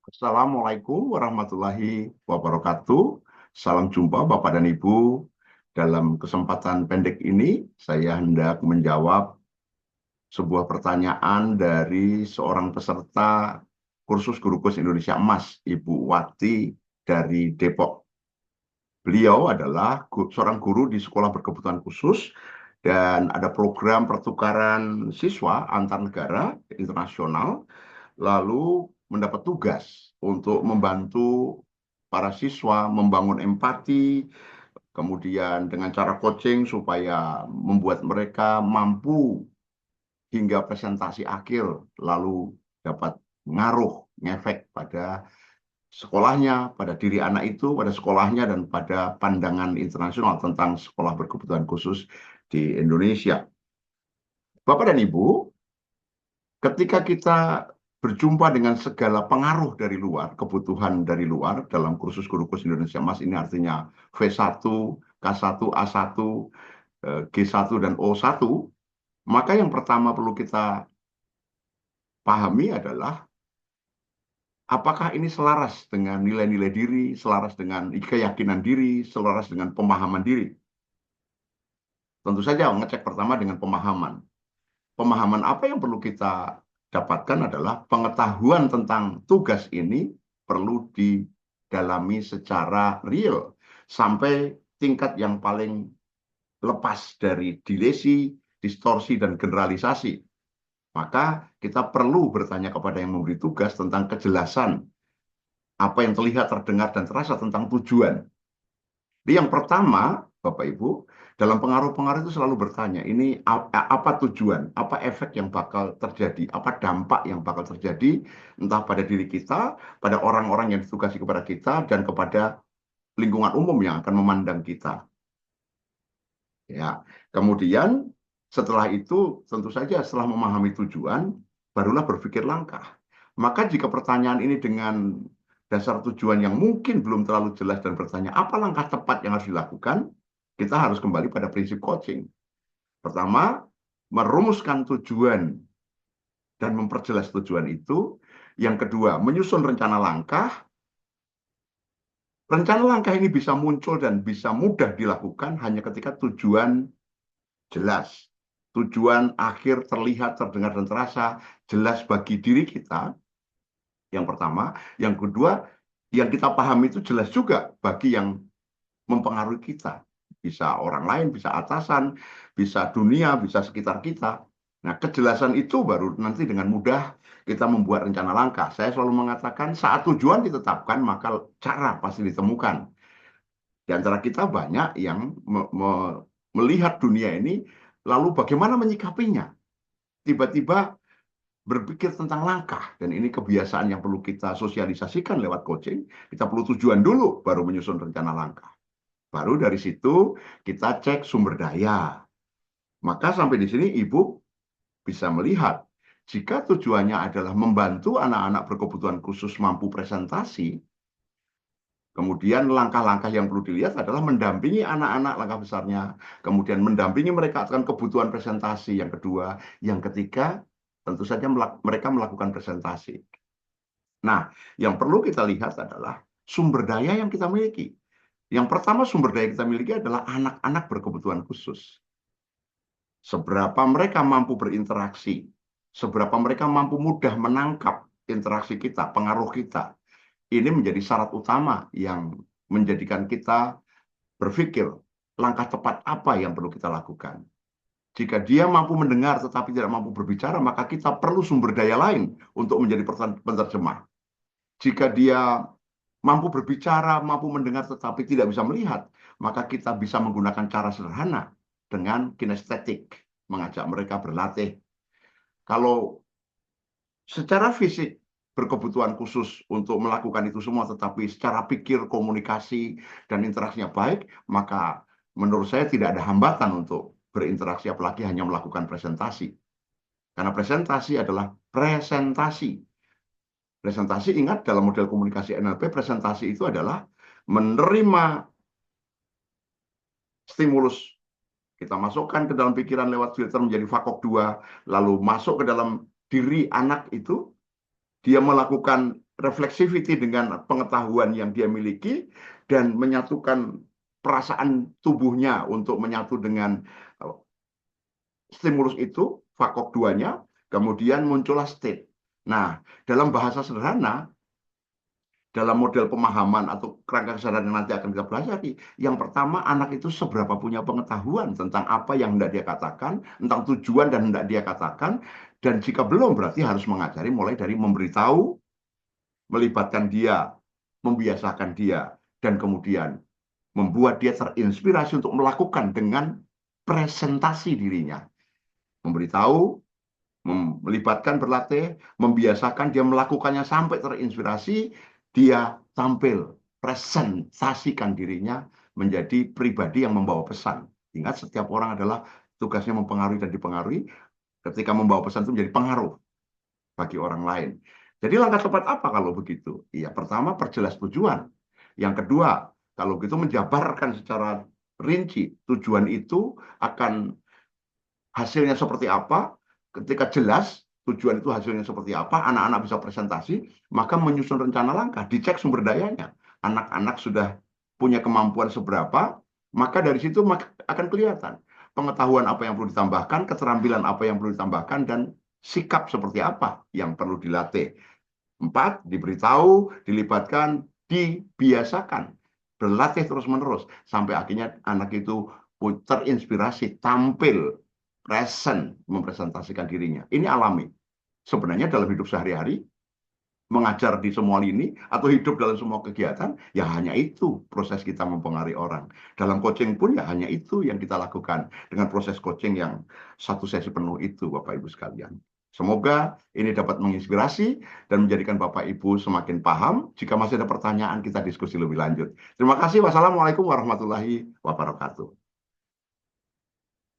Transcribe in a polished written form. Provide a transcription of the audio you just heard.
Assalamualaikum warahmatullahi wabarakatuh. Salam jumpa Bapak dan Ibu. Dalam kesempatan pendek ini, saya hendak menjawab sebuah pertanyaan dari seorang peserta kursus Guru Kurs Indonesia Emas, Ibu Wati dari Depok. Beliau adalah seorang guru di sekolah berkebutuhan khusus dan ada program pertukaran siswa antar negara internasional, lalu mendapat tugas untuk membantu para siswa membangun empati, kemudian dengan cara coaching supaya membuat mereka mampu hingga presentasi akhir, lalu dapat ngaruh, ngefek pada sekolahnya, pada diri anak itu, pada sekolahnya, dan pada pandangan internasional tentang sekolah berkebutuhan khusus di Indonesia. Bapak dan Ibu, ketika kita berjumpa dengan segala pengaruh dari luar, kebutuhan dari luar dalam kursus Guru Kurs Indonesia Mas, ini artinya V1, K1, A1, G1, dan O1, maka yang pertama perlu kita pahami adalah apakah ini selaras dengan nilai-nilai diri, selaras dengan keyakinan diri, selaras dengan pemahaman diri. Tentu saja ngecek pertama dengan pemahaman. Pemahaman apa yang perlu kita dapatkan adalah pengetahuan tentang tugas ini perlu didalami secara real sampai tingkat yang paling lepas dari dilesi, distorsi, dan generalisasi. Maka kita perlu bertanya kepada yang memberi tugas tentang kejelasan apa yang terlihat, terdengar, dan terasa tentang tujuan. Jadi yang pertama, Bapak Ibu, dalam pengaruh-pengaruh itu selalu bertanya, ini apa tujuan, apa efek yang bakal terjadi, apa dampak yang bakal terjadi, entah pada diri kita, pada orang-orang yang ditugasi kepada kita, dan kepada lingkungan umum yang akan memandang kita. Ya, kemudian setelah itu, tentu saja setelah memahami tujuan, barulah berpikir langkah. Maka jika pertanyaan ini dengan dasar tujuan yang mungkin belum terlalu jelas dan bertanya apa langkah tepat yang harus dilakukan, kita harus kembali pada prinsip coaching. Pertama, merumuskan tujuan dan memperjelas tujuan itu. Yang kedua, menyusun rencana langkah. Rencana langkah ini bisa muncul dan bisa mudah dilakukan hanya ketika tujuan jelas. Tujuan akhir terlihat, terdengar, dan terasa jelas bagi diri kita. Yang pertama. Yang kedua, yang kita pahami itu jelas juga bagi yang mempengaruhi kita. Bisa orang lain, bisa atasan, bisa dunia, bisa sekitar kita. Nah, kejelasan itu baru nanti dengan mudah kita membuat rencana langkah. Saya selalu mengatakan saat tujuan ditetapkan, maka cara pasti ditemukan. Di antara kita banyak yang melihat dunia ini, lalu bagaimana menyikapinya. Tiba-tiba berpikir tentang langkah, dan ini kebiasaan yang perlu kita sosialisasikan lewat coaching. Kita perlu tujuan dulu, baru menyusun rencana langkah. Baru dari situ kita cek sumber daya. Maka sampai di sini Ibu bisa melihat, jika tujuannya adalah membantu anak-anak berkebutuhan khusus mampu presentasi, kemudian langkah-langkah yang perlu dilihat adalah mendampingi anak-anak langkah besarnya, kemudian mendampingi mereka akan kebutuhan presentasi yang kedua, yang ketiga tentu saja mereka melakukan presentasi. Nah, yang perlu kita lihat adalah sumber daya yang kita miliki. Yang pertama sumber daya kita miliki adalah anak-anak berkebutuhan khusus. Seberapa mereka mampu berinteraksi, seberapa mereka mampu mudah menangkap interaksi kita, pengaruh kita. Ini menjadi syarat utama yang menjadikan kita berpikir langkah tepat apa yang perlu kita lakukan. Jika dia mampu mendengar tetapi tidak mampu berbicara, maka kita perlu sumber daya lain untuk menjadi penerjemah. Jika dia mampu berbicara, mampu mendengar tetapi tidak bisa melihat, maka kita bisa menggunakan cara sederhana dengan kinestetik, mengajak mereka berlatih. Kalau secara fisik berkebutuhan khusus untuk melakukan itu semua, tetapi secara pikir, komunikasi, dan interaksinya baik, maka menurut saya tidak ada hambatan untuk berinteraksi, apalagi hanya melakukan presentasi. Karena presentasi adalah presentasi. Presentasi, ingat dalam model komunikasi NLP, presentasi itu adalah menerima stimulus. Kita masukkan ke dalam pikiran lewat filter menjadi fakok 2, lalu masuk ke dalam diri anak itu, dia melakukan reflexivity dengan pengetahuan yang dia miliki dan menyatukan perasaan tubuhnya untuk menyatu dengan stimulus itu, faktor duanya, kemudian muncullah state. Nah, dalam bahasa sederhana, dalam model pemahaman atau kerangka kesadaran yang nanti akan kita pelajari, yang pertama anak itu seberapa punya pengetahuan tentang apa yang hendak dia katakan, tentang tujuan dan hendak dia katakan, dan jika belum berarti harus mengajari mulai dari memberitahu, melibatkan dia, membiasakan dia, dan kemudian membuat dia terinspirasi untuk melakukan dengan presentasi dirinya. Memberitahu, melibatkan, berlatih, membiasakan dia melakukannya sampai terinspirasi, dia tampil, presentasikan dirinya menjadi pribadi yang membawa pesan. Ingat, setiap orang adalah tugasnya mempengaruhi dan dipengaruhi. Ketika membawa pesan itu menjadi pengaruh bagi orang lain. Jadi langkah tepat apa kalau begitu? Ya, pertama perjelas tujuan. Yang kedua, kalau begitu menjabarkan secara rinci tujuan itu akan hasilnya seperti apa. Ketika jelas tujuan itu hasilnya seperti apa, anak-anak bisa presentasi, maka menyusun rencana langkah, dicek sumber dayanya. Anak-anak sudah punya kemampuan seberapa, maka dari situ akan kelihatan pengetahuan apa yang perlu ditambahkan, keterampilan apa yang perlu ditambahkan, dan sikap seperti apa yang perlu dilatih. 4, diberitahu, dilibatkan, dibiasakan, berlatih terus-menerus, sampai akhirnya anak itu terinspirasi, tampil, present, mempresentasikan dirinya. Ini alami. Sebenarnya dalam hidup sehari-hari, mengajar di semua lini, atau hidup dalam semua kegiatan, ya hanya itu proses kita mempengaruhi orang. Dalam coaching pun ya hanya itu yang kita lakukan, dengan proses coaching yang satu sesi penuh itu, Bapak Ibu sekalian. Semoga ini dapat menginspirasi dan menjadikan Bapak Ibu semakin paham. Jika masih ada pertanyaan, kita diskusi lebih lanjut. Terima kasih. Wassalamualaikum warahmatullahi wabarakatuh.